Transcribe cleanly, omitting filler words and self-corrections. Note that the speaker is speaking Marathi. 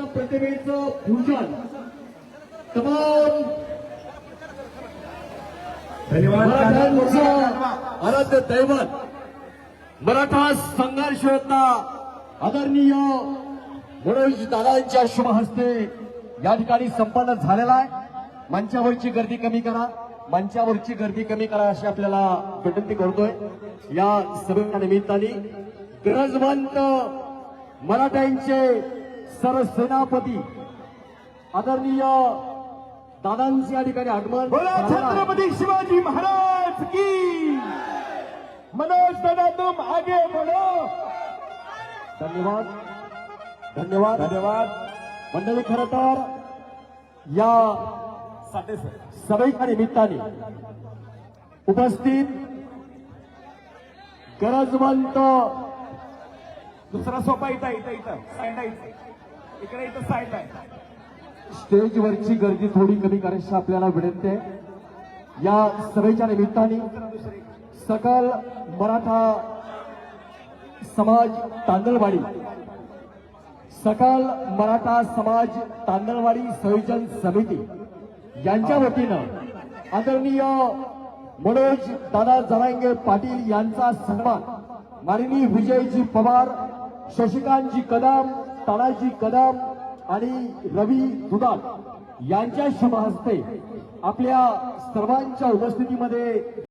प्रतिमेचं पूजन तमाम मराठ्यांचं आराध्य दैवत मराठा संघर्ष योद्धा आदरणीय मनोज दादांच्या शुभ हस्ते या ठिकाणी संपन्न झालेला आहे। मंचावरची गर्दी कमी करा, मंचावरची गर्दी कमी करा अशी आपल्याला विनंती करतोय। या सभेच्या निमित्ताने गरजवंत मराठ्यांचे सरसेनापती आदरणीय दादांचे या ठिकाणी आगमन। बोला छत्रपती शिवाजी महाराज की। मनोज दादा तुम आगे बढ़ो। धन्यवाद धन्यवाद धन्यवाद। मंडळी, खरं तर या सभेच्या निमित्ताने उपस्थित गरजवंत दुसरा सोपा इथं साईड इकडे साईड आहे। स्टेजवरची गर्दी थोडी कमी करायची आपल्याला विनंती आहे। या सभेच्या निमित्ताने सकल मराठा समाज तांदळवाडी, सकल मराठा समाज तांदळवाडी संयोजन समिती यांच्या वतीनं आदरणीय मनोज दादा जरांगे पाटील यांचा सन्मान माननीय विजयजी पवार, शशिकांतजी कदम, तानाजी कदम आणि रवी दुधाळ यांच्या शुभ हस्ते आपल्या सर्वांच्या उपस्थितीमध्ये